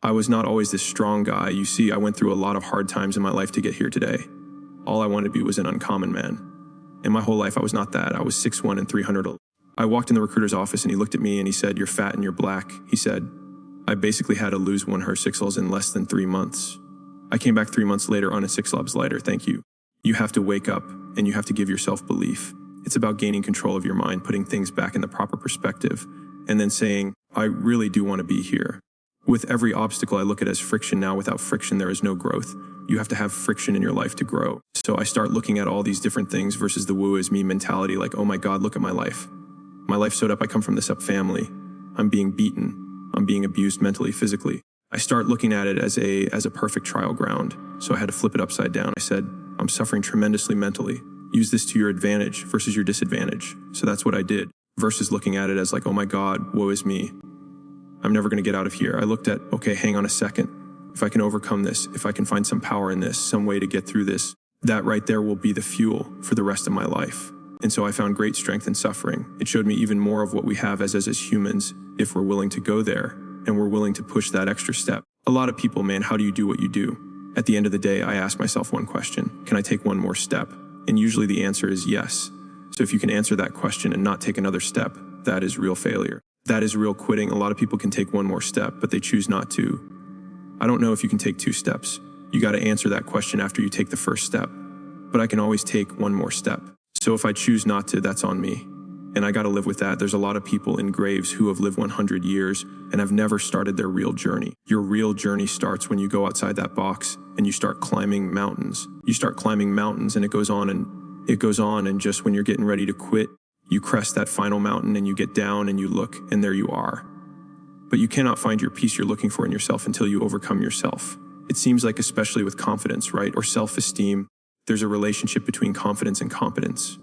I was not always this strong guy. You see, I went through a lot of hard times in my life to get here today. All I wanted to be was an uncommon man. In my whole life, I was not that. I was 6'1" and 300. I walked in the recruiter's office and he looked at me and he said, "You're fat and you're black." He said, I basically had to lose 1 Her6 in less than 3 months. I came back 3 months later on a 6 labs lighter, thank you. You have to wake up and you have to give yourself belief. It's about gaining control of your mind, putting things back in the proper perspective, and then saying, I really do want to be here. With every obstacle, I look at it as friction now. Without friction, there is no growth. You have to have friction in your life to grow. So I start looking at all these different things versus the woo is me mentality, like, oh my God, look at my life. My life showed up, I come from this up family. I'm being beaten. I'm being abused mentally, physically. I start looking at it as a perfect trial ground. So I had to flip it upside down. I said, I'm suffering tremendously mentally. Use this to your advantage versus your disadvantage. So that's what I did. Versus looking at it as like, oh my God, woe is me. I'm never going to get out of here. I looked at, okay, hang on a second. If I can overcome this, if I can find some power in this, some way to get through this, that right there will be the fuel for the rest of my life. And so I found great strength in suffering. It showed me even more of what we have as humans if we're willing to go there and we're willing to push that extra step. A lot of people, man, how do you do what you do? At the end of the day, I ask myself one question. Can I take one more step? And usually the answer is yes. So if you can answer that question and not take another step, that is real failure. That is real quitting. A lot of people can take one more step, but they choose not to. I don't know if you can take 2 steps. You got to answer that question after you take the first step. But I can always take one more step. So if I choose not to, that's on me. And I got to live with that. There's a lot of people in graves who have lived 100 years and have never started their real journey. Your real journey starts when you go outside that box and you start climbing mountains. You start climbing mountains and it goes on and just when you're getting ready to quit, you crest that final mountain and you get down and you look and there you are. But you cannot find your peace you're looking for in yourself until you overcome yourself. It seems like, especially with confidence, right? Or self-esteem, there's a relationship between confidence and competence.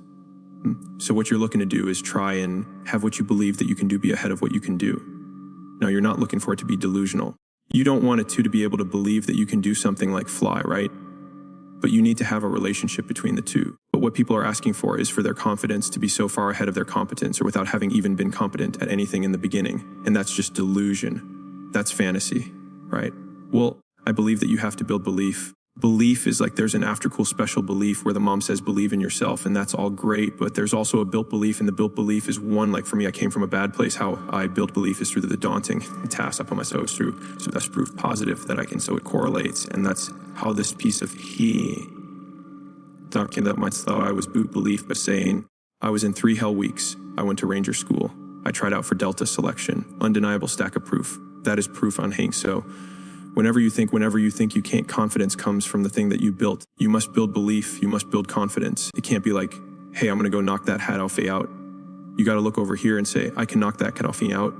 So what you're looking to do is try and have what you believe that you can do be ahead of what you can do. Now, you're not looking for it to be delusional. You don't want it to be able to believe that you can do something like fly, right? But you need to have a relationship between the two. But what people are asking for is for their confidence to be so far ahead of their competence or without having even been competent at anything in the beginning. And that's just delusion. That's fantasy, right? Well, I believe that you have to build belief. Belief is like there's an after school special belief where the mom says believe in yourself, and that's all great, but there's also a built belief, and the built belief is one, like for me, I came from a bad place. How I built belief is through the daunting tasks I put myself through. So that's proof positive that I can, so it correlates, and that's how this piece of talking that might slow. I was boot belief by saying I was in 3 hell weeks. I went to Ranger school. I tried out for Delta selection. Undeniable stack of proof. That is proof on Hank. So whenever you think you can't, confidence comes from the thing that you built. You must build belief. You must build confidence. It can't be like, hey, I'm going to go knock that Hadalfi out. You got to look over here and say, I can knock that Hadalfi out.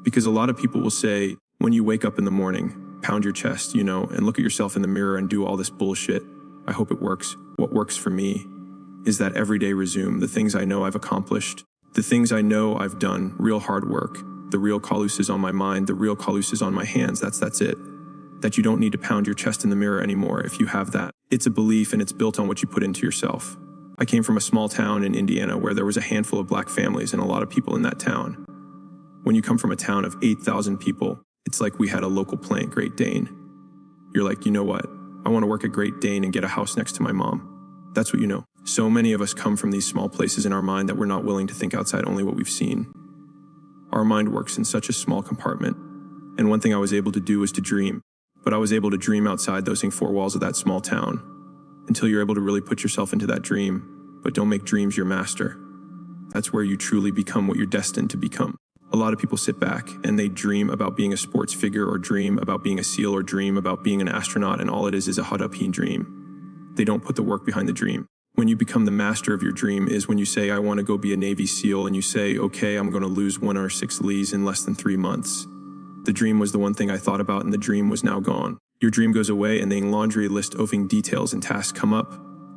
Because a lot of people will say, when you wake up in the morning, pound your chest, and look at yourself in the mirror and do all this bullshit. I hope it works. What works for me is that everyday resume, the things I know I've accomplished, the things I know I've done, real hard work, the real Kalus is on my mind, the real Kalus is on my hands. That's it. That you don't need to pound your chest in the mirror anymore if you have that. It's a belief and it's built on what you put into yourself. I came from a small town in Indiana where there was a handful of black families and a lot of people in that town. When you come from a town of 8,000 people, it's like we had a local plant, Great Dane. You're like, you know what? I want to work at Great Dane and get a house next to my mom. That's what you know. So many of us come from these small places in our mind that we're not willing to think outside only what we've seen. Our mind works in such a small compartment. And one thing I was able to do was to dream. But I was able to dream outside those 4 walls of that small town until you're able to really put yourself into that dream. But don't make dreams your master. That's where you truly become what you're destined to become. A lot of people sit back and they dream about being a sports figure or dream about being a SEAL or dream about being an astronaut, and all it is a Hadapin dream. They don't put the work behind the dream. When you become the master of your dream is when you say, I want to go be a Navy SEAL, and you say, okay, I'm going to lose 1 or 6 Lees in less than 3 months. The dream was the one thing I thought about, and the dream was now gone. Your dream goes away, and the laundry list of details and tasks come up.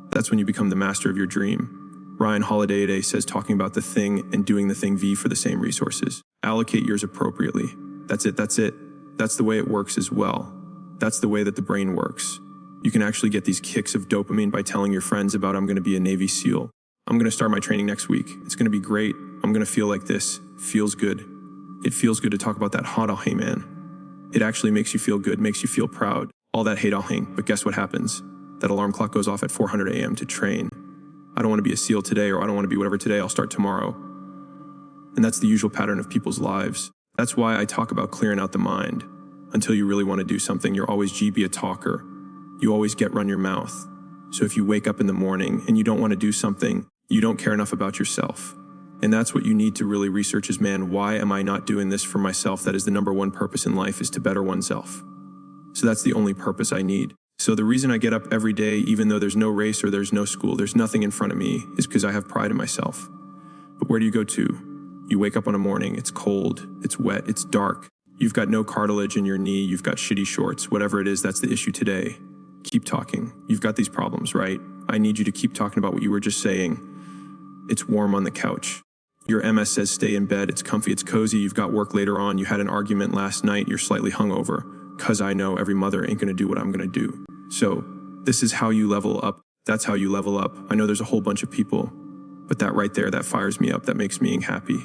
That's when you become the master of your dream. Ryan Holiday today says talking about the thing and doing the thing V for the same resources. Allocate yours appropriately. That's it. That's the way it works as well. That's the way that the brain works. You can actually get these kicks of dopamine by telling your friends about, I'm going to be a Navy SEAL. I'm going to start my training next week. It's going to be great. I'm going to feel like this. Feels good. It feels good to talk about that hot, hey man. It actually makes you feel good, makes you feel proud. All that hate I'll hang, but guess what happens? That alarm clock goes off at 400 a.m. to train. I don't want to be a SEAL today, or I don't want to be whatever today, I'll start tomorrow. And that's the usual pattern of people's lives. That's why I talk about clearing out the mind. Until you really want to do something, you're always GB a talker. You always run your mouth. So if you wake up in the morning and you don't want to do something, you don't care enough about yourself. And that's what you need to really research is, man, why am I not doing this for myself? That is the number one purpose in life, is to better oneself. So that's the only purpose I need. So the reason I get up every day, even though there's no race or there's no school, there's nothing in front of me, is because I have pride in myself. But where do you go to? You wake up on a morning, it's cold, it's wet, it's dark. You've got no cartilage in your knee, you've got shitty shorts, whatever it is, that's the issue today. Keep talking. You've got these problems, right? I need you to keep talking about what you were just saying. It's warm on the couch. Your MS says stay in bed, it's comfy, it's cozy, you've got work later on, you had an argument last night, you're slightly hungover. Cause I know every mother ain't gonna do what I'm gonna do. So this is how you level up. That's how you level up. I know there's a whole bunch of people, but that right there, that fires me up, that makes me happy.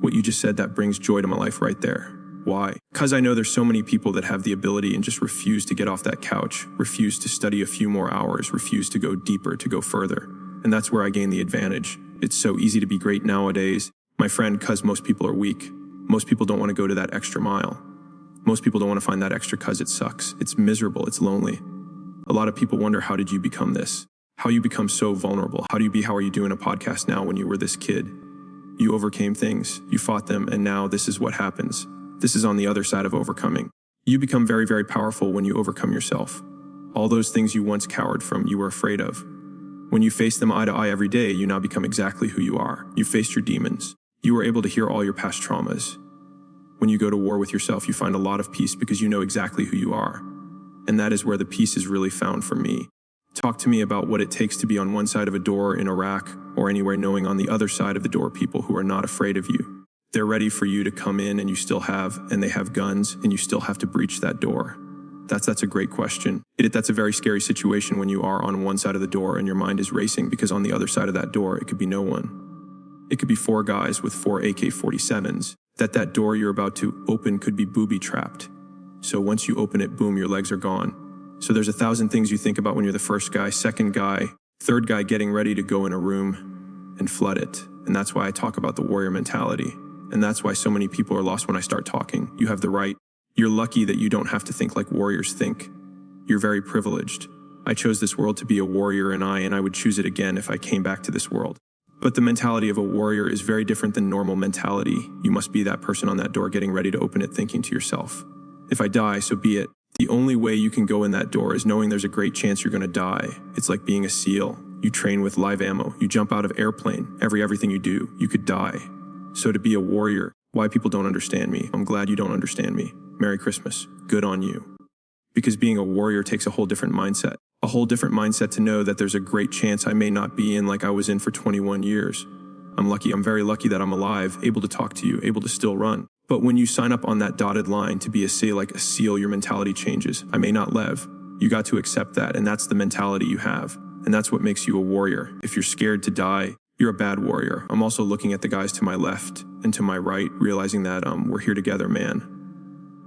What you just said, that brings joy to my life right there. Why? Because I know there's so many people that have the ability and just refuse to get off that couch, refuse to study a few more hours, refuse to go deeper, to go further. And that's where I gain the advantage. It's so easy to be great nowadays, my friend, because most people are weak. Most people don't want to go to that extra mile. Most people don't want to find that extra because it sucks. It's miserable. It's lonely. A lot of people wonder, how did you become this? How you become so vulnerable? How are you doing a podcast now when you were this kid? You overcame things, you fought them, and now this is what happens. This is on the other side of overcoming. You become very, very powerful when you overcome yourself. All those things you once cowered from, you were afraid of. When you face them eye to eye every day, you now become exactly who you are. You faced your demons. You were able to hear all your past traumas. When you go to war with yourself, you find a lot of peace because you know exactly who you are. And that is where the peace is really found for me. Talk to me about what it takes to be on one side of a door in Iraq or anywhere, knowing on the other side of the door people who are not afraid of you. They're ready for you to come in, and they have guns, and you still have to breach that door. That's a great question. That's a very scary situation when you are on one side of the door and your mind is racing, because on the other side of that door, it could be no one. It could be 4 guys with 4 AK-47s. That door you're about to open could be booby-trapped. So once you open it, boom, your legs are gone. So there's 1,000 things you think about when you're the first guy, second guy, third guy getting ready to go in a room and flood it. And that's why I talk about the warrior mentality. And that's why so many people are lost when I start talking. You have the right. You're lucky that you don't have to think like warriors think. You're very privileged. I chose this world to be a warrior, and I would choose it again if I came back to this world. But the mentality of a warrior is very different than normal mentality. You must be that person on that door getting ready to open it, thinking to yourself, if I die, so be it. The only way you can go in that door is knowing there's a great chance you're going to die. It's like being a SEAL. You train with live ammo. You jump out of airplane. Everything you do, you could die. So to be a warrior, why people don't understand me, I'm glad you don't understand me. Merry Christmas. Good on you. Because being a warrior takes a whole different mindset. A whole different mindset to know that there's a great chance I may not be in like I was in for 21 years. I'm very lucky that I'm alive, able to talk to you, able to still run. But when you sign up on that dotted line to be a SEAL, your mentality changes. I may not live. You got to accept that, and that's the mentality you have. And that's what makes you a warrior. If you're scared to die, you're a bad warrior. I'm also looking at the guys to my left and to my right, realizing that we're here together, man.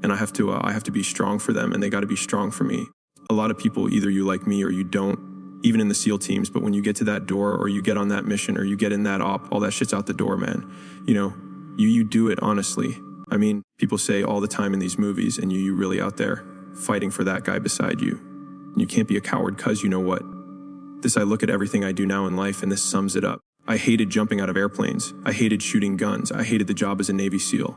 And I have to be strong for them, and they got to be strong for me. A lot of people, either you like me or you don't, even in the SEAL teams, but when you get to that door or you get on that mission or you get in that op, all that shit's out the door, man. You do it honestly. I mean, people say all the time in these movies, and you really out there fighting for that guy beside you. And you can't be a coward, because you know what? I look at everything I do now in life, and this sums it up. I hated jumping out of airplanes. I hated shooting guns. I hated the job as a Navy SEAL.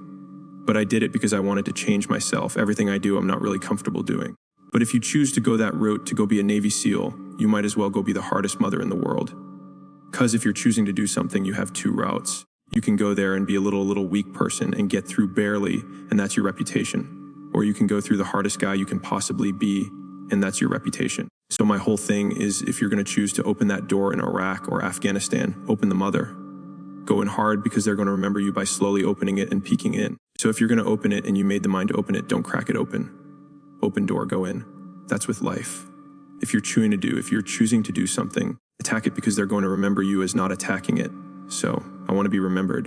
But I did it because I wanted to change myself. Everything I do, I'm not really comfortable doing. But if you choose to go that route to go be a Navy SEAL, you might as well go be the hardest mother in the world. Because if you're choosing to do something, you have 2 routes. You can go there and be a little weak person and get through barely, and that's your reputation. Or you can go through the hardest guy you can possibly be, and that's your reputation. So my whole thing is, if you're going to choose to open that door in Iraq or Afghanistan, open the mother. Go in hard, because they're going to remember you by slowly opening it and peeking in. So if you're going to open it and you made the mind to open it, don't crack it open. Open door, go in. That's with life. If you're choosing to do something, attack it, because they're going to remember you as not attacking it. So I want to be remembered.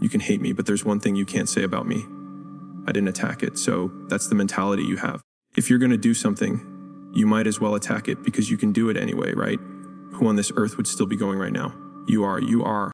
You can hate me, but there's one thing you can't say about me. I didn't attack it. So that's the mentality you have. If you're going to do something, you might as well attack it because you can do it anyway, right? Who on this earth would still be going right now? You are.